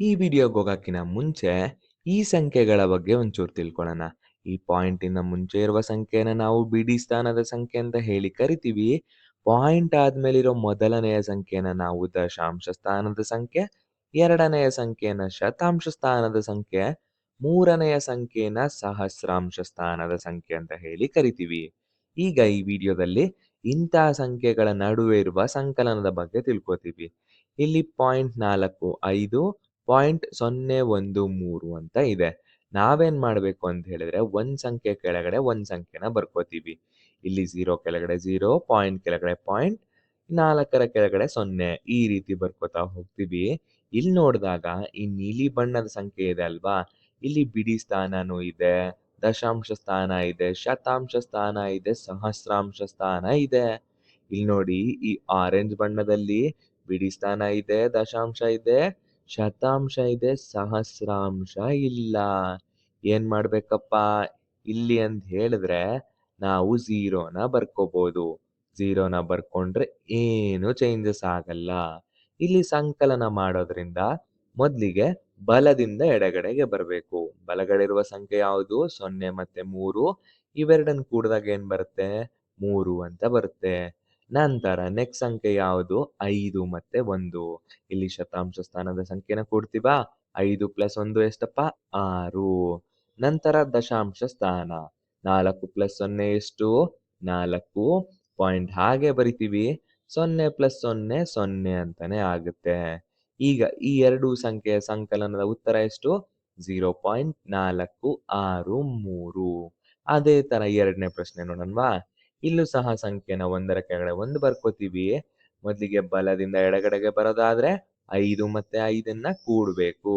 ಈ ವಿಡಿಯೋಗೆ ಹೋಗೋಕ್ಕಿಂತ ಮುಂಚೆ ಈ ಸಂಖ್ಯೆಗಳ ಬಗ್ಗೆ ಒಂಚೂರು ತಿಳ್ಕೊಳ್ಳೋಣ. ಈ ಪಾಯಿಂಟಿನ ಮುಂಚೆ ಇರುವ ಸಂಖ್ಯೆನ ನಾವು ಬಿಡಿ ಸ್ಥಾನದ ಸಂಖ್ಯೆ ಅಂತ ಹೇಳಿ ಕರಿತೀವಿ. ಪಾಯಿಂಟ್ ಆದ್ಮೇಲಿರೋ ಮೊದಲನೆಯ ಸಂಖ್ಯೆನ ನಾವು ದಶಾಂಶ ಸ್ಥಾನದ ಸಂಖ್ಯೆ, ಎರಡನೆಯ ಸಂಖ್ಯೆನ ಶತಾಂಶ ಸ್ಥಾನದ ಸಂಖ್ಯೆ, ಮೂರನೆಯ ಸಂಖ್ಯೆನ ಸಹಸ್ರಾಂಶ ಸ್ಥಾನದ ಸಂಖ್ಯೆ ಅಂತ ಹೇಳಿ ಕರಿತೀವಿ. ಈಗ ಈ ವಿಡಿಯೋದಲ್ಲಿ ಇಂತಹ ಸಂಖ್ಯೆಗಳ ನಡುವೆ ಇರುವ ಸಂಕಲನದ ಬಗ್ಗೆ ತಿಳ್ಕೊತೀವಿ. ಇಲ್ಲಿ 0.45 0.013 ಅಂತ ಇದೆ. ನಾವೇನ್ ಮಾಡ್ಬೇಕು ಅಂತ ಹೇಳಿದ್ರೆ ಒಂದ್ ಸಂಖ್ಯೆ ಕೆಳಗಡೆ ಒಂದ್ ಸಂಖ್ಯೆನ ಬರ್ಕೋತೀವಿ. ಇಲ್ಲಿ 0 ಕೆಳಗಡೆ 0, ಪಾಯಿಂಟ್ ಕೆಳಗಡೆ ಪಾಯಿಂಟ್, 4ರ ಕೆಳಗಡೆ 0 ಈ ರೀತಿ ಬರ್ಕೋತಾ ಹೋಗ್ತೀವಿ. ಇಲ್ಲಿ ನೋಡಿದಾಗ ಈ ನೀಲಿ ಬಣ್ಣದ ಸಂಖ್ಯೆ ಇದೆ ಅಲ್ವಾ, ಇಲ್ಲಿ ಬಿಡಿ ಸ್ಥಾನನೂ ಇದೆ, ದಶಾಂಶ ಸ್ಥಾನ ಇದೆ, ಶತಾಂಶ ಸ್ಥಾನ ಇದೆ, ಸಹಸ್ರಾಂಶ ಸ್ಥಾನ ಇದೆ. ಇಲ್ಲಿ ನೋಡಿ ಈ ಆರೆಂಜ್ ಬಣ್ಣದಲ್ಲಿ ಬಿಡಿ ಸ್ಥಾನ ಇದೆ, ದಶಾಂಶ ಇದೆ, ಶತಾಂಶ ಇದೆ, ಸಹಸ್ರಾಂಶ ಇಲ್ಲ. ಏನ್ ಮಾಡ್ಬೇಕಪ್ಪ ಇಲ್ಲಿ ಅಂತ ಹೇಳಿದ್ರೆ ನಾವು 0ನ ಬರ್ಕೋಬಹುದು. 0ನ ಬರ್ಕೊಂಡ್ರೆ ಏನು ಚೇಂಜಸ್ ಆಗಲ್ಲ. ಇಲ್ಲಿ ಸಂಕಲನ ಮಾಡೋದ್ರಿಂದ ಮೊದಲಿಗೆ ಬಲದಿಂದ ಎಡಗಡೆಗೆ ಬರಬೇಕು. ಬಲಗಡೆ ಇರುವ ಸಂಖ್ಯೆ ಯಾವುದು? 0 ಮತ್ತೆ 3. ಇವೆರಡನ್ನು ಕೂಡಿದಾಗ ಏನ್ ಬರುತ್ತೆ? 3 ಅಂತ ಬರುತ್ತೆ. ನಂತರ ನೆಕ್ಸ್ಟ್ ಸಂಖ್ಯೆ ಯಾವುದು? 5 ಮತ್ತೆ 1. ಇಲ್ಲಿ ಶತಾಂಶ ಸ್ಥಾನದ ಸಂಖ್ಯೆನ ಕೂಡ್ತೀವಾ? 5 + 1 ಎಷ್ಟಪ್ಪ? 6. ನಂತರ ದಶಾಂಶ ಸ್ಥಾನ 4 + 0 ಎಷ್ಟು? 4. ಪಾಯಿಂಟ್ ಹಾಗೆ ಬರಿತೀವಿ. 0 + 0 0 ಅಂತಾನೆ ಆಗುತ್ತೆ. ಈಗ ಈ ಎರಡು ಸಂಖ್ಯೆಯ ಸಂಕಲನದ ಉತ್ತರ ಎಷ್ಟು? 0.463. ಅದೇ ತರ ಎರಡನೇ ಪ್ರಶ್ನೆ ನೋಡೋಣವಾ? ಇಲ್ಲೂ ಸಹ ಸಂಖ್ಯೆನ ಒಂದರ ಕೆಳಗಡೆ ಒಂದು ಬರ್ಕೋತೀವಿ. ಮೊದಲಿಗೆ ಬಲದಿಂದ ಎಡಗಡೆಗೆ ಬರೋದಾದ್ರೆ 5 ಮತ್ತೆ 5ನ್ನ ಕೂಡ್ಬೇಕು.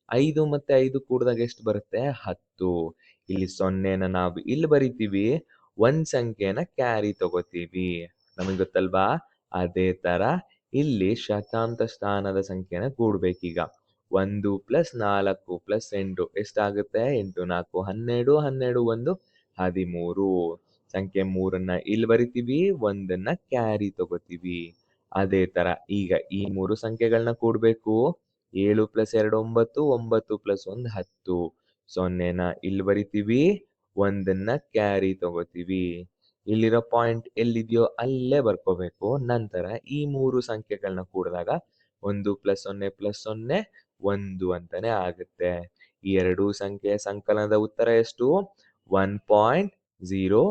5 ಮತ್ತೆ 5 ಕೂಡಿದಾಗ ಎಷ್ಟು ಬರುತ್ತೆ? 10. ಇಲ್ಲಿ 0ನ ನಾವು ಇಲ್ಲಿ ಬರಿತೀವಿ, ಒಂದ್ ಸಂಖ್ಯೆನ ಕ್ಯಾರಿ ತಗೋತೀವಿ. ನಮಗೆ ಗೊತ್ತಲ್ವಾ? ಅದೇ ತರ ಇಲ್ಲಿ ಶತಾಂಶ ಸ್ಥಾನದ ಸಂಖ್ಯೆನ ಕೂಡ್ಬೇಕೀಗ. 1 + 4 + 8 ಎಷ್ಟಾಗುತ್ತೆ? 8 4 12, 12 1 13. ಸಂಖ್ಯೆ 3ನ್ನ ಇಲ್ಲಿ ಬರಿತೀವಿ, ಒಂದನ್ನ ಕ್ಯಾರಿ ತಗೋತೀವಿ. ಅದೇ ತರ ಈಗ ಈ ಮೂರು ಸಂಖ್ಯೆಗಳನ್ನ ಕೂಡ್ಬೇಕು. 7 + 2 9, 9 + 1 10. 0ನ ಇಲ್ಲಿ ಬರಿತೀವಿ, ಒಂದನ್ನ ಕ್ಯಾರಿ ತಗೋತೀವಿ. ಇಲ್ಲಿರೋ ಪಾಯಿಂಟ್ ಎಲ್ಲಿದೆಯೋ ಅಲ್ಲೇ ಬರ್ಕೋಬೇಕು. ನಂತರ ಈ ಮೂರು ಸಂಖ್ಯೆಗಳನ್ನ ಕೂಡಿದಾಗ 1 + 0 + 0 1 ಅಂತಾನೆ ಆಗುತ್ತೆ. ಈ ಎರಡೂ ಸಂಖ್ಯೆಯ ಸಂಕಲನದ ಉತ್ತರ ಎಷ್ಟು? 1.030.